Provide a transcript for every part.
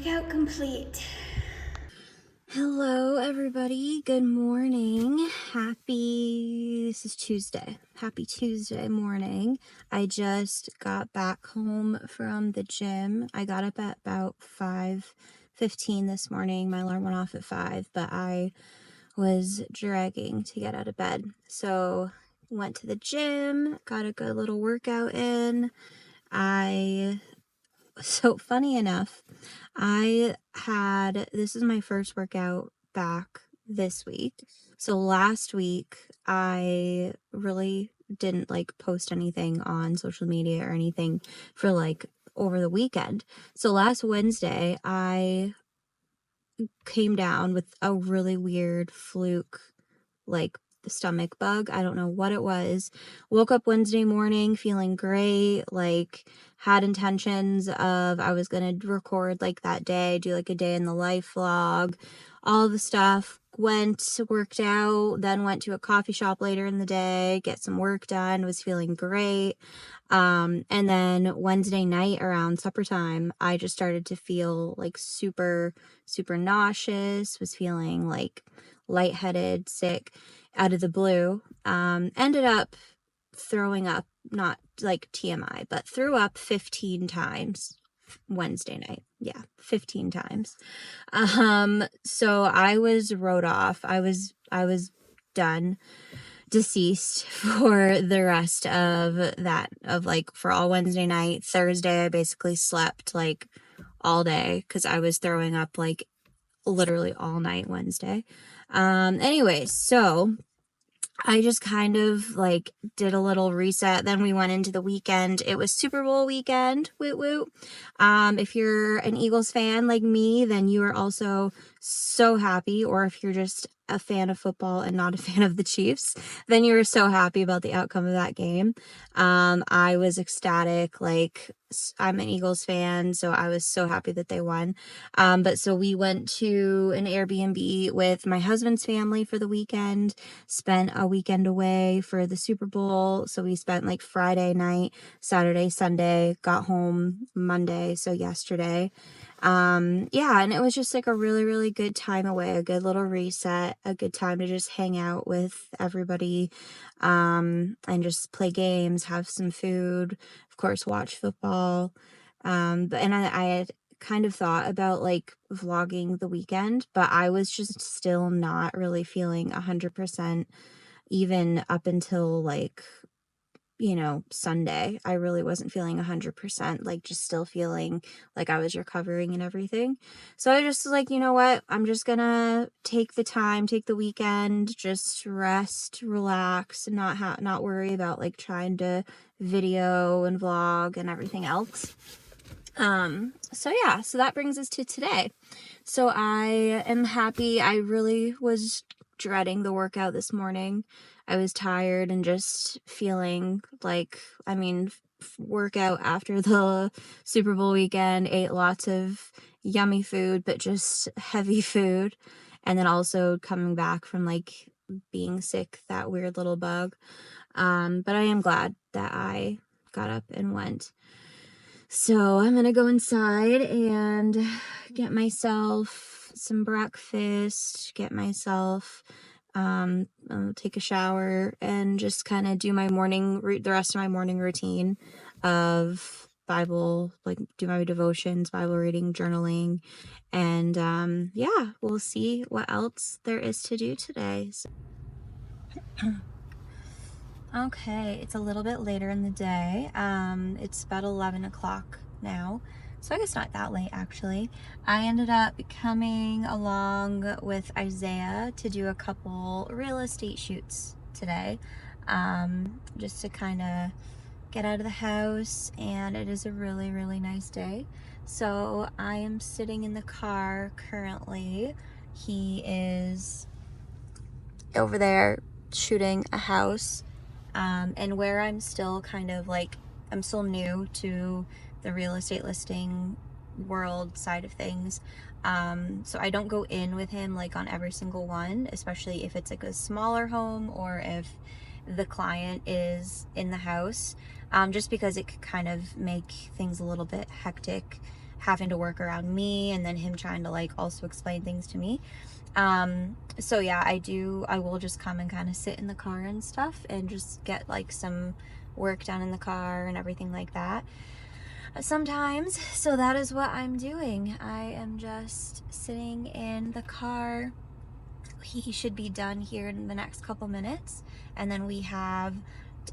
Workout complete. Hello everybody, good morning. This is Tuesday. Happy Tuesday morning. I just got back home from the gym. I got up at about 5:15 this morning. My alarm went off at 5, but I was dragging to get out of bed. So went to the gym, got a good little workout in. So funny enough, this is my first workout back this week. So last week, I really didn't post anything on social media or anything for over the weekend. So last Wednesday, I came down with a really weird fluke, the stomach bug. I don't know what it was. Woke up Wednesday morning feeling great, had intentions of I was going to record that day, do a day in the life vlog, all the stuff. Worked out, then went to a coffee shop later in the day, get some work done, was feeling great. And then Wednesday night around supper time, I just started to feel super, super nauseous, was feeling lightheaded, sick out of the blue. Ended up throwing up, not TMI, but threw up 15 times Wednesday night. Yeah, 15 times. So I was wrote off. I was done, deceased for the rest of that, for all Wednesday night. Thursday I basically slept all day because I was throwing up literally all night Wednesday. Anyway, so I just kind of did a little reset. Then we went into the weekend. It was Super Bowl weekend. Woot woot. If you're an Eagles fan like me, then you are also so happy. Or if you're just a fan of football and not a fan of the Chiefs, then you were so happy about the outcome of that game. I was ecstatic. I'm an Eagles fan, so I was so happy that they won. But so we went to an Airbnb with my husband's family for the weekend, spent a weekend away for the Super Bowl. So we spent Friday night, Saturday, Sunday, got home Monday, so yesterday. Yeah, and it was just a really, really good time away, a good little reset, a good time to just hang out with everybody, and just play games, have some food, of course, watch football. I had kind of thought about vlogging the weekend, but I was just still not really feeling 100% even up until Sunday. I really wasn't feeling 100%, just still feeling like I was recovering and everything. So I just was you know what? I'm just gonna take the weekend, just rest, relax, and not worry about trying to video and vlog and everything else. So yeah, so that brings us to today. So I am happy. I really was dreading the workout this morning. I was tired and just feeling workout after the Super Bowl weekend, ate lots of yummy food, but just heavy food. And then also coming back from being sick, that weird little bug. But I am glad that I got up and went. So I'm gonna go inside and get myself some breakfast, take a shower, and just kind of do the rest of my morning routine of Bible, do my devotions, Bible reading, journaling, and yeah, we'll see what else there is to do today. Okay, it's a little bit later in the day. It's about 11 o'clock now, so I guess not that late actually. I ended up coming along with Isaiah to do a couple real estate shoots today, just to kind of get out of the house, and it is a really, really nice day. So I am sitting in the car currently. He is over there shooting a house. And where I'm still I'm still new to the real estate listing world side of things. So I don't go in with him on every single one, especially if it's a smaller home or if the client is in the house. just because it could kind of make things a little bit hectic, having to work around me and then him trying to like also explain things to me. So yeah, I will just come and kind of sit in the car and stuff and just get like some work done in the car and everything like that sometimes. So that is what I'm doing. I am just sitting in the car. He should be done here in the next couple minutes, and then we have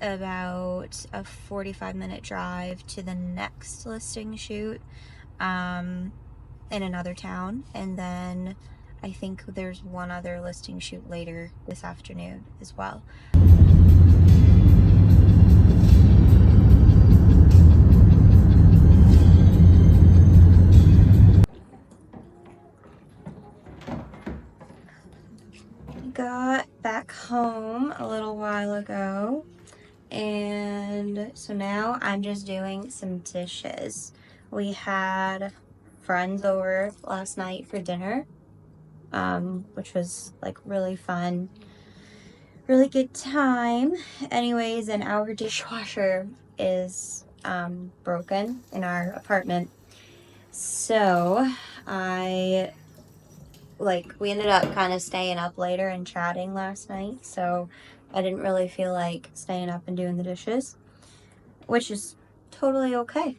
about a 45-minute drive to the next listing shoot in another town, and then I think there's one other listing shoot later this afternoon as well. Got back home a little while ago, and so now I'm just doing some dishes. We had friends over last night for dinner, which was like really fun, really good time. Anyways, and our dishwasher is broken in our apartment, so I we ended up kind of staying up later and chatting last night, so I didn't really feel like staying up and doing the dishes, which is totally okay.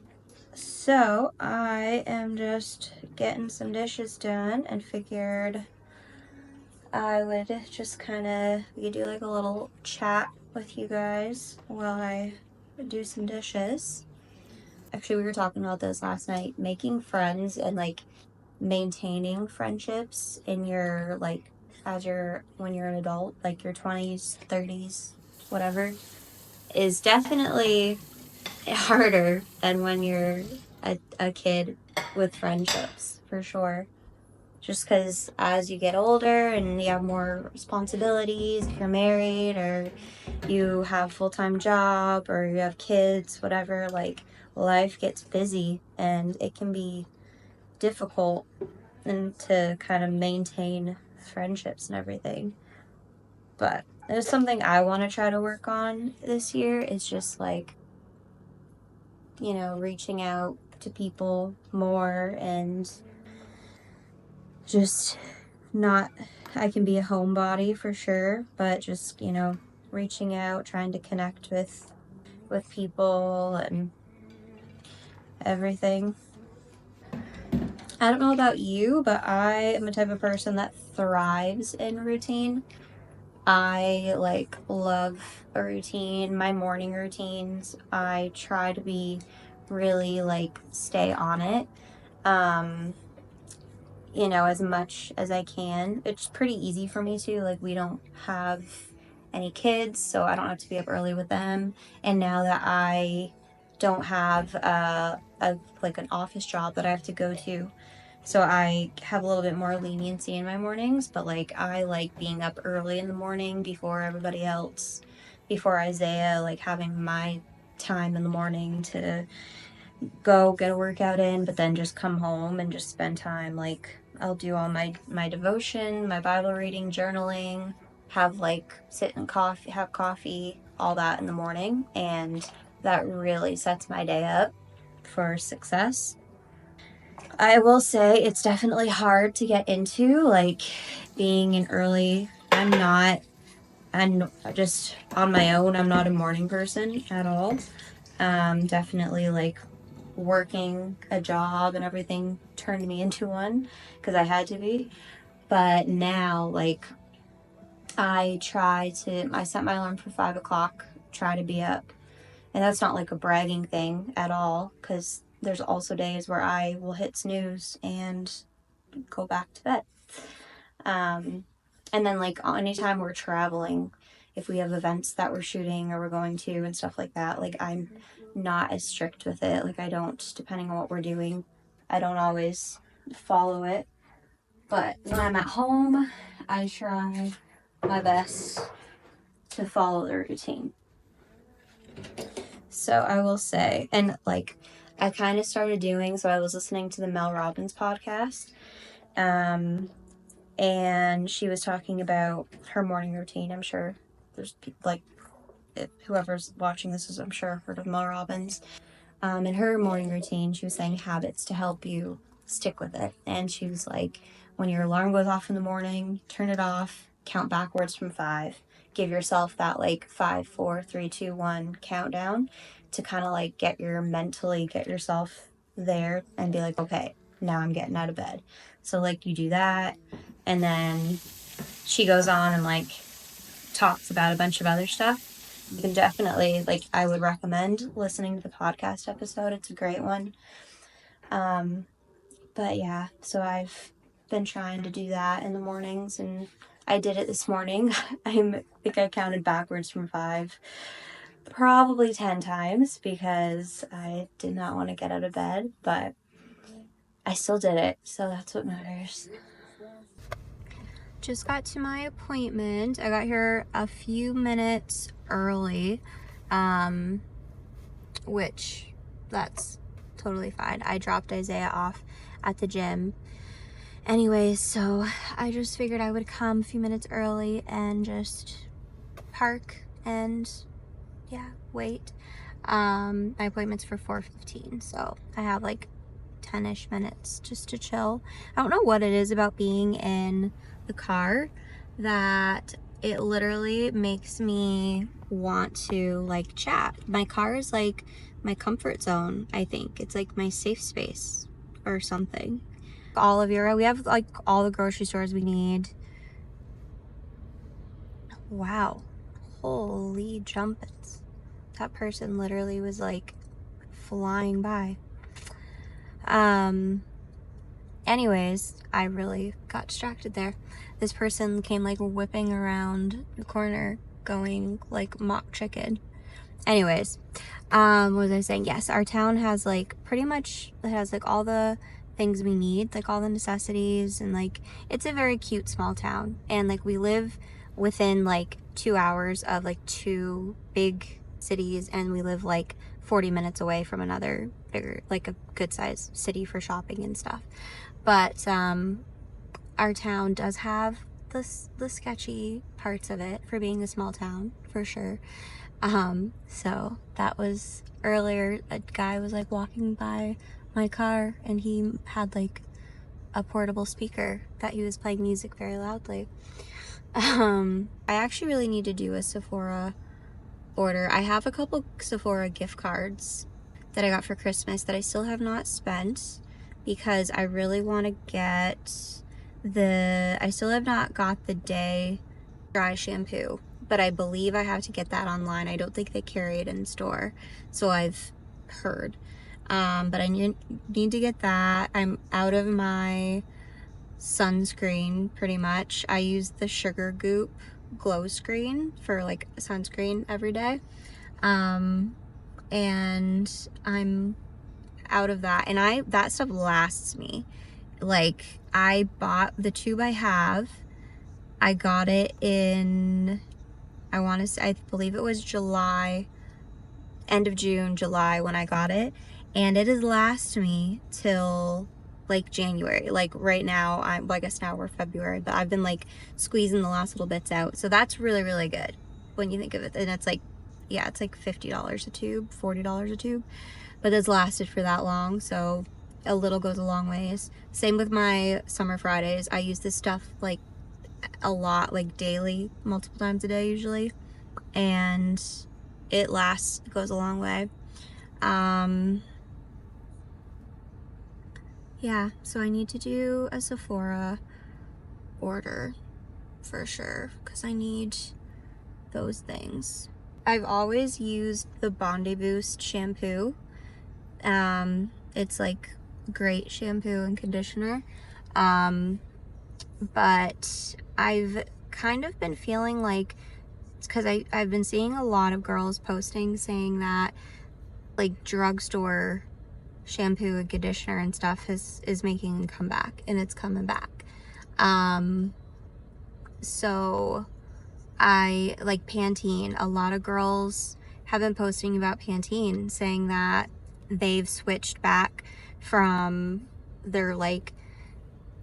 So I am just getting some dishes done and figured I would just we could do like a little chat with you guys while I do some dishes. Actually, we were talking about this last night, making friends and like maintaining friendships in your when you're an adult, like your 20s, 30s, whatever, is definitely harder than when you're a kid with friendships, for sure. Just because as you get older and you have more responsibilities, if you're married or you have full-time job or you have kids, whatever, like life gets busy and it can be difficult and to kind of maintain friendships and everything. But there's something I want to try to work on this year. It's just like, reaching out to people more and just not, I can be a homebody for sure, but just, reaching out, trying to connect with people and everything. I don't know about you, but I am a type of person that thrives in routine. I love a routine. My morning routines, I try to be really stay on it. Um, as much as I can. It's pretty easy for me to. Like, we don't have any kids, so I don't have to be up early with them. And now that I don't have an office job that I have to go to, so I have a little bit more leniency in my mornings. But I like being up early in the morning before everybody else, before Isaiah, like having my time in the morning to go get a workout in, but then just come home and just spend time. Like, I'll do all my devotion, my Bible reading, journaling, have sit and have coffee, all that in the morning, and that really sets my day up for success. I will say it's definitely hard to get into, being an early. I'm just on my own. I'm not a morning person at all. Definitely working a job and everything turned me into one because I had to be. But now, I set my alarm for 5 o'clock, try to be up. And that's not like a bragging thing at all because there's also days where I will hit snooze and go back to bed. And then, anytime we're traveling, if we have events that we're shooting or we're going to and stuff like that, I'm not as strict with it. I don't, depending on what we're doing, I don't always follow it. But when I'm at home, I try my best to follow the routine. So I will say, and I kind of started doing, so I was listening to the Mel Robbins podcast. And she was talking about her morning routine. I'm sure there's whoever's watching this is, I'm sure, heard of Mel Robbins. In her morning routine, she was saying habits to help you stick with it. And she was like, when your alarm goes off in the morning, turn it off, count backwards from 5, give yourself that like 5, 4, 3, 2, 1 countdown to kind of like get yourself there and be like, okay, now I'm getting out of bed. So like you do that, and then she goes on and like talks about a bunch of other stuff. You can definitely, like, I would recommend listening to the podcast episode. It's a great one. But yeah, so I've been trying to do that in the mornings, and I did it this morning. I think I counted backwards from 5 probably 10 times because I did not want to get out of bed, but I still did it, so that's what matters. Just got to my appointment. I got here a few minutes early, which that's totally fine. I dropped Isaiah off at the gym. Anyways, so I just figured I would come a few minutes early and just park and yeah, wait. My appointment's for 4:15, so I have like 10-ish minutes just to chill. I don't know what it is about being in the car that it literally makes me want to like chat. My car is like my comfort zone, I think. It's like my safe space or something. We have like all the grocery stores we need. Wow. Holy jumpins. That person literally was like flying by. Anyways, I really got distracted there. This person came like whipping around the corner going like mock chicken. Anyways, what was I saying? Yes, our town has like pretty much, it has like all the things we need, like all the necessities, and like it's a very cute small town, and like we live within like 2 hours of like 2 big cities, and we live like 40 minutes away from another bigger, like a good sized city for shopping and stuff. But our town does have the sketchy parts of it for being a small town, for sure. So that was earlier. A guy was like walking by my car, and he had like a portable speaker that he was playing music very loudly. I actually really need to do a Sephora order. I have a couple Sephora gift cards that I got for Christmas that I still have not spent because I really want to get I still have not got the Day dry shampoo, but I believe I have to get that online. I don't think they carry it in store, so I've heard. But I need to get that. I'm out of my sunscreen pretty much. I use the Sugar Goop glow screen for like sunscreen every day. And I'm out of that, and that stuff lasts me. Like, I bought the tube I have. I got it in, I believe it was July, end of June, July when I got it, and it has lasted me till like January. Like right now, I guess now we're February, but I've been like squeezing the last little bits out, so that's really, really good when you think of it. And it's like, yeah, it's like $50 a tube, $40 a tube, but it's lasted for that long, so a little goes a long ways. Same with my Summer Fridays. I use this stuff like a lot, like daily, multiple times a day usually, and it goes a long way. Yeah, so I need to do a Sephora order for sure because I need those things. I've always used the Bondi Boost shampoo. It's like great shampoo and conditioner. But I've kind of been feeling like, it's because I've been seeing a lot of girls posting saying that like drugstore shampoo and conditioner and stuff is making a comeback, and it's coming back. So I like Pantene. A lot of girls have been posting about Pantene, saying that they've switched back from their like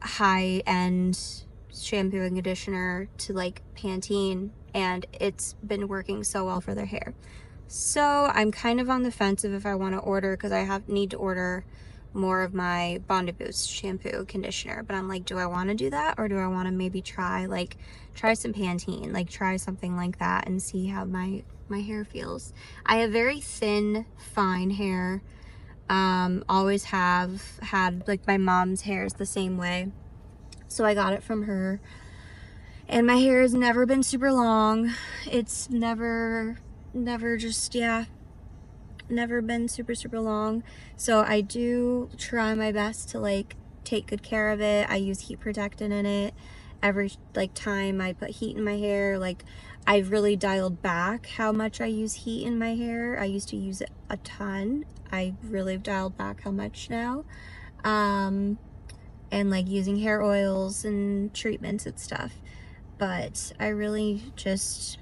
high-end shampoo and conditioner to like Pantene, and it's been working so well for their hair. So I'm kind of on the fence of if I want to order, because I need to order more of my Bondi Boost shampoo conditioner, but I'm like, do I want to do that, or do I want to maybe try some Pantene, like try something like that and see how my hair feels. I have very thin, fine hair. Always have had, like my mom's hair is the same way, so I got it from her. And my hair has never been super long. It's never just, yeah, never been super long. So I do try my best to like take good care of it. I use heat protectant in it. Every like time I put heat in my hair, like I've really dialed back how much I use heat in my hair. I used to use it a ton. I really dialed back how much now. And like using hair oils and treatments and stuff. But I really just,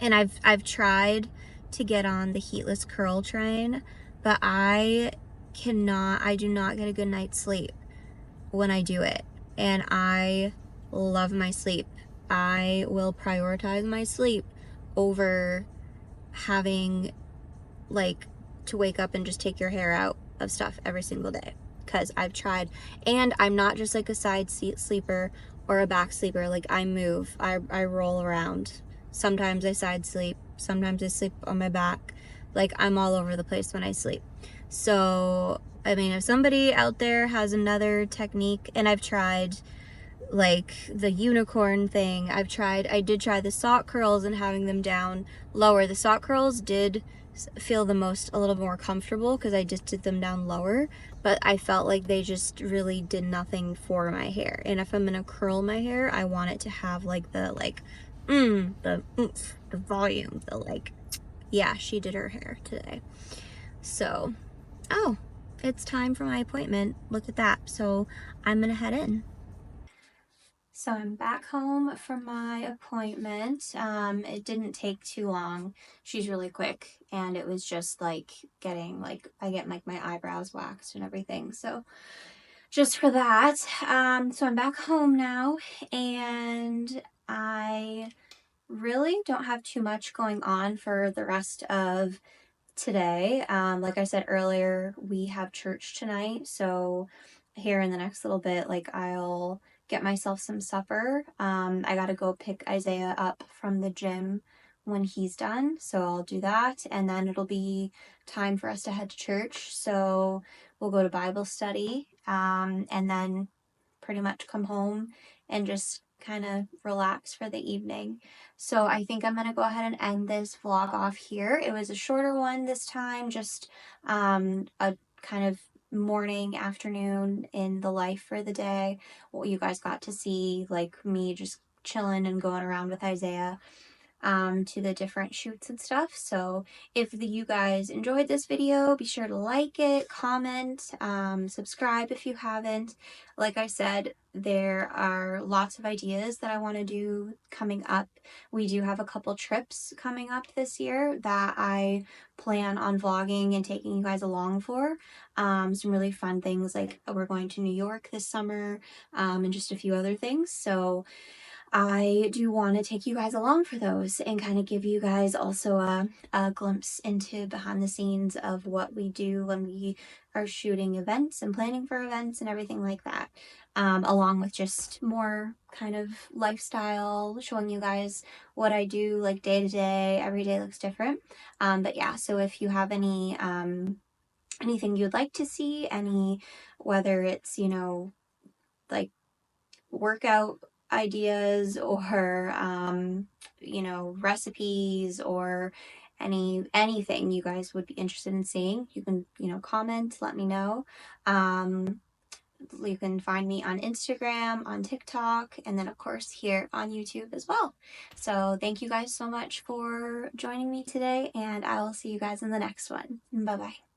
and I've tried to get on the heatless curl train, but I do not get a good night's sleep when I do it. And I love my sleep. I will prioritize my sleep over having like to wake up and just take your hair out of stuff every single day, because I've tried. And I'm not just like a side sleeper or a back sleeper. Like I move, I roll around. Sometimes I side sleep, sometimes I sleep on my back. Like I'm all over the place when I sleep. So I mean, if somebody out there has another technique, and I've tried like the unicorn thing, I did try the sock curls and having them down lower. The sock curls did feel a little more comfortable because I just did them down lower, but I felt like they just really did nothing for my hair. And if I'm gonna curl my hair, I want it to have like the the oomph, the volume, the like, yeah, she did her hair today. So, oh, it's time for my appointment. Look at that. So I'm gonna head in. So I'm back home from my appointment. It didn't take too long. She's really quick, and it was just like I get like my eyebrows waxed and everything. So just for that. So I'm back home now, and I really don't have too much going on for the rest of today. Like I said earlier, we have church tonight, so here in the next little bit, like I'll get myself some supper. I gotta go pick Isaiah up from the gym when he's done, so I'll do that, and then it'll be time for us to head to church. So we'll go to Bible study, and then pretty much come home and just kind of relax for the evening. So I think I'm going to go ahead and end this vlog off here. It was a shorter one this time, just a kind of morning, afternoon in the life for the day. What you guys got to see, like me just chilling and going around with Isaiah to the different shoots and stuff. So if you guys enjoyed this video, be sure to like it, comment, subscribe if you haven't. Like I said, there are lots of ideas that I want to do coming up. We do have a couple trips coming up this year that I plan on vlogging and taking you guys along for. Some really fun things, like we're going to New York this summer, and just a few other things. So I do want to take you guys along for those and kind of give you guys also a glimpse into behind the scenes of what we do when we are shooting events and planning for events and everything like that. Along with just more kind of lifestyle, showing you guys what I do like day to day. Every day looks different. But yeah, so if you have anything you'd like to see, whether it's, like workout ideas or recipes or anything you guys would be interested in seeing, you can comment, let me know. You can find me on Instagram, on TikTok, and then of course here on YouTube as well. So thank you guys so much for joining me today, and I will see you guys in the next one. Bye bye.